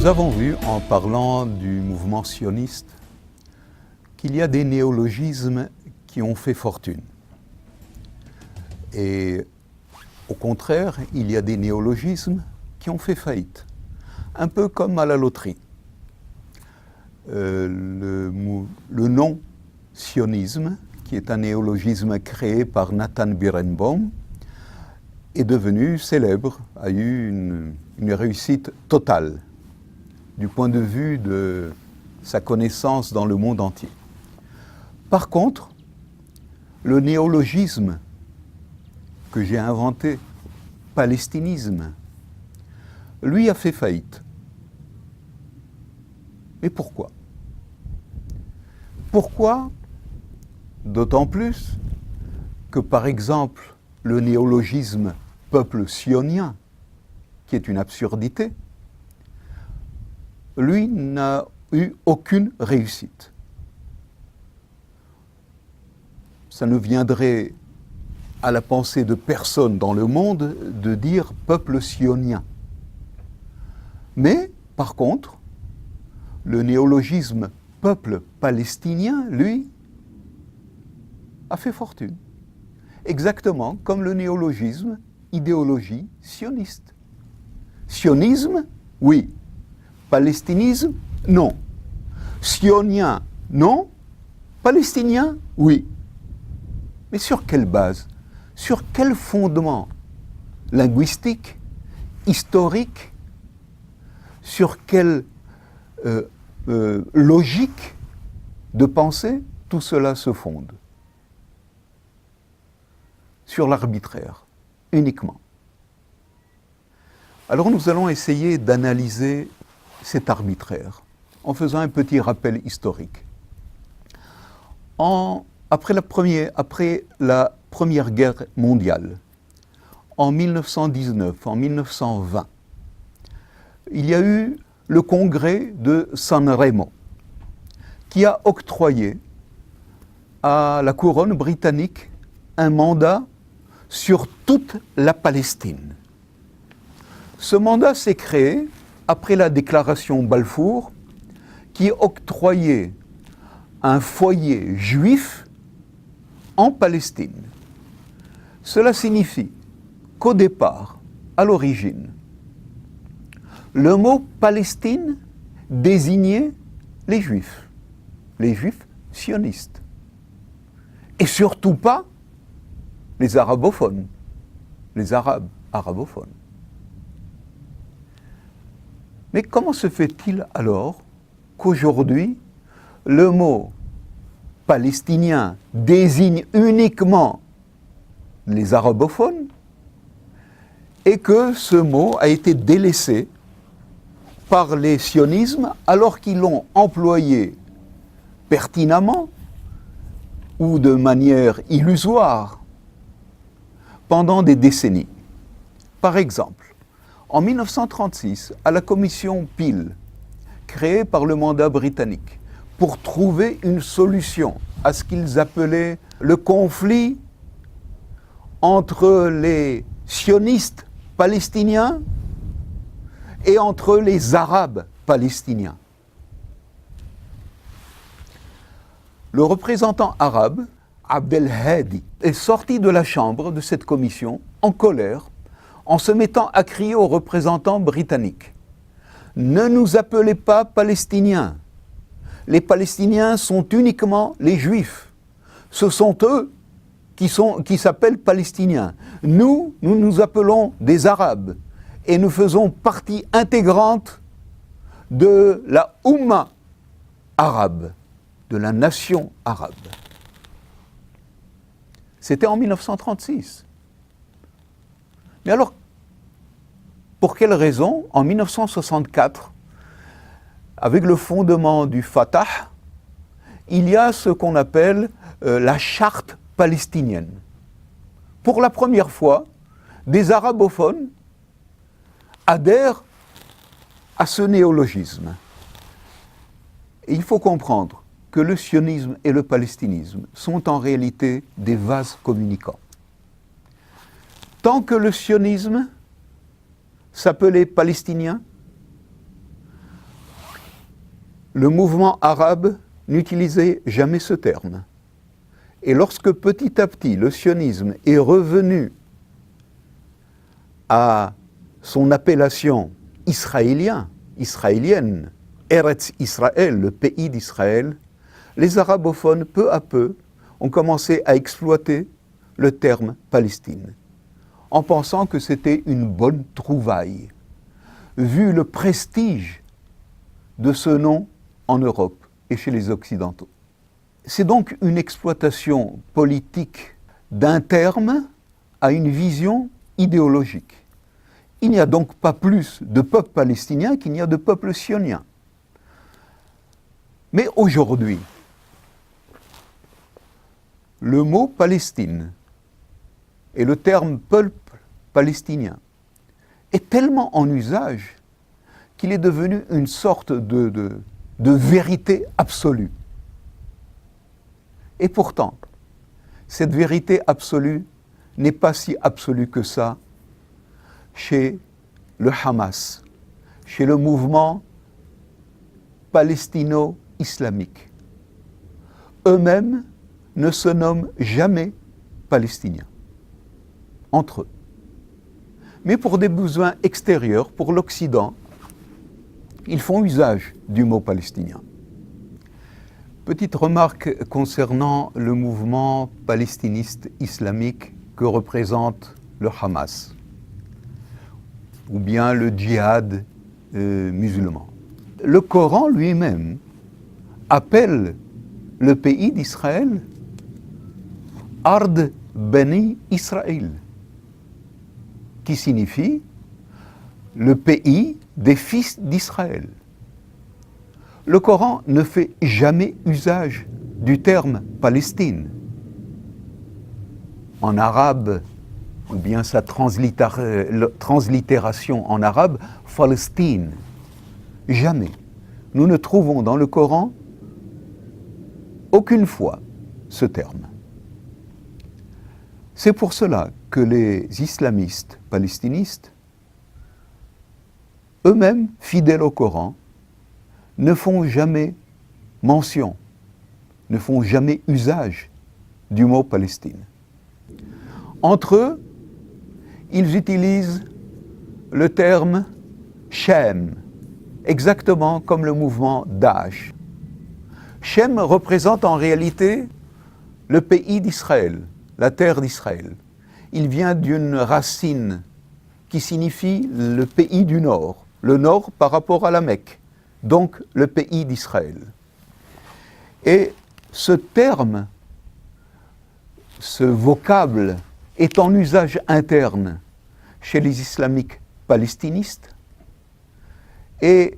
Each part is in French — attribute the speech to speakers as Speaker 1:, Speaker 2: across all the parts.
Speaker 1: avons vu, en parlant du mouvement sioniste, qu'il y a des néologismes qui ont fait fortune. Et au contraire, il y a des néologismes qui ont fait faillite. Un peu comme à la loterie. Le nom sionisme, qui est un néologisme créé par Nathan Birenbaum, est devenu célèbre, a eu une réussite totale du point de vue de sa connaissance dans le monde entier. Par contre, le néologisme que j'ai inventé, palestinisme, lui a fait faillite. Mais pourquoi? Pourquoi? D'autant plus que, par exemple, le néologisme peuple sionien, qui est une absurdité, lui n'a eu aucune réussite. Ça ne viendrait à la pensée de personne dans le monde de dire peuple sionien. Mais, par contre, le néologisme peuple palestinien, lui, a fait fortune. Exactement comme le néologisme idéologie sioniste. Sionisme, oui. Palestinisme, non. Sionien, non. Palestinien, oui. Mais sur quelle base? Sur quel fondement linguistique, historique? Sur quelle logique de pensée tout cela se fonde? Sur l'arbitraire, uniquement. Alors nous allons essayer d'analyser cet arbitraire en faisant un petit rappel historique. Après la Première Guerre mondiale, en 1919, en 1920, il y a eu le congrès de San Remo qui a octroyé à la couronne britannique un mandat sur toute la Palestine. Ce mandat s'est créé après la déclaration Balfour qui octroyait un foyer juif en Palestine. Cela signifie qu'au départ, à l'origine, le mot Palestine désignait les juifs sionistes, et surtout pas les arabophones, les arabes arabophones. Mais comment se fait-il alors qu'aujourd'hui, le mot palestinien désigne uniquement les arabophones et que ce mot a été délaissé par les sionismes alors qu'ils l'ont employé pertinemment ou de manière illusoire pendant des décennies. Par exemple, en 1936, à la commission Peel, créée par le mandat britannique, pour trouver une solution à ce qu'ils appelaient le conflit entre les sionistes palestiniens et entre les arabes palestiniens. Le représentant arabe, Abdel Hadi, est sorti de la chambre de cette commission en colère en se mettant à crier aux représentants britanniques « Ne nous appelez pas Palestiniens. Les Palestiniens sont uniquement les Juifs. Ce sont eux qui s'appellent Palestiniens. Nous nous appelons des Arabes et nous faisons partie intégrante de la Oumma arabe, de la nation arabe. » C'était en 1936. Mais alors, pour quelle raison, en 1964, avec le fondement du Fatah, il y a ce qu'on appelle la charte palestinienne. Pour la première fois, des arabophones adhèrent à ce néologisme. Et il faut comprendre que le sionisme et le palestinisme sont en réalité des vases communicants. Tant que le sionisme s'appelait palestinien, le mouvement arabe n'utilisait jamais ce terme. Et lorsque petit à petit le sionisme est revenu à son appellation israélienne, Eretz Israël, le pays d'Israël, les arabophones, peu à peu, ont commencé à exploiter le terme Palestine, en pensant que c'était une bonne trouvaille, vu le prestige de ce nom en Europe et chez les Occidentaux. C'est donc une exploitation politique d'un terme à une vision idéologique. Il n'y a donc pas plus de peuple palestinien qu'il n'y a de peuple sionien. Mais aujourd'hui, le mot Palestine et le terme peuple palestinien est tellement en usage qu'il est devenu une sorte de vérité absolue. Et pourtant, cette vérité absolue n'est pas si absolue que ça chez le Hamas, chez le mouvement palestino-islamique. Eux-mêmes ne se nomment jamais palestiniens, entre eux. Mais pour des besoins extérieurs, pour l'Occident, ils font usage du mot palestinien. Petite remarque concernant le mouvement palestiniste islamique que représente le Hamas, ou bien le djihad musulman. Le Coran lui-même appelle le pays d'Israël Ard Beni Israël, qui signifie le pays des fils d'Israël. Le Coran ne fait jamais usage du terme Palestine. En arabe, ou bien sa translittération en arabe, Palestine. Jamais. Nous ne trouvons dans le Coran aucune fois ce terme. C'est pour cela que les islamistes palestinistes, eux-mêmes fidèles au Coran, ne font jamais mention, ne font jamais usage du mot Palestine. Entre eux, ils utilisent le terme Shem, exactement comme le mouvement Daesh. Shem représente en réalité le pays d'Israël, la terre d'Israël. Il vient d'une racine qui signifie le pays du Nord, le Nord par rapport à la Mecque, donc le pays d'Israël. Et ce terme, ce vocable, est en usage interne chez les islamiques palestinistes et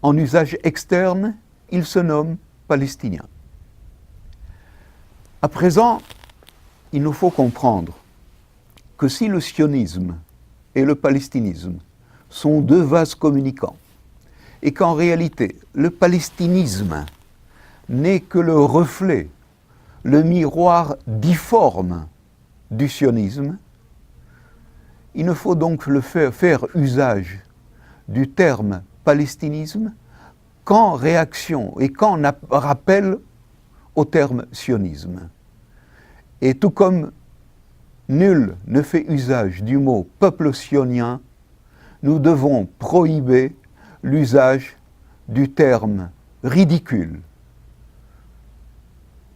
Speaker 1: en usage externe, il se nomme palestinien. À présent, il nous faut comprendre que si le sionisme et le palestinisme sont deux vases communicants, et qu'en réalité, le palestinisme n'est que le reflet, le miroir difforme du sionisme, il ne faut donc faire usage du terme palestinisme qu'en réaction et qu'en rappel au terme sionisme. Et tout comme nul ne fait usage du mot peuple sionien, nous devons prohiber l'usage du terme ridicule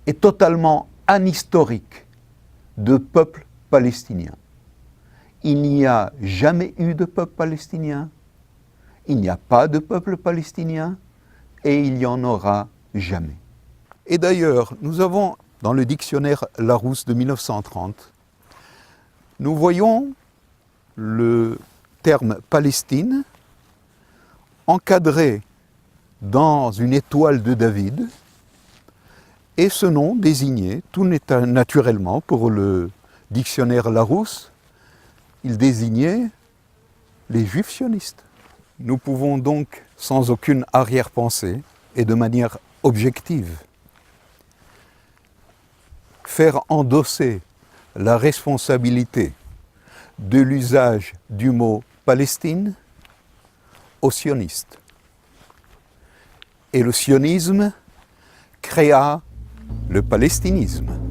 Speaker 1: et totalement anhistorique de peuple palestinien. Il n'y a jamais eu de peuple palestinien, il n'y a pas de peuple palestinien et il n'y en aura jamais. Et d'ailleurs, nous avons dans le dictionnaire Larousse de 1930, nous voyons le terme Palestine encadré dans une étoile de David, et ce nom désignait, tout naturellement pour le dictionnaire Larousse, il désignait les Juifs sionistes. Nous pouvons donc, sans aucune arrière-pensée et de manière objective, faire endosser la responsabilité de l'usage du mot Palestine aux sionistes. Et le sionisme créa le palestinisme.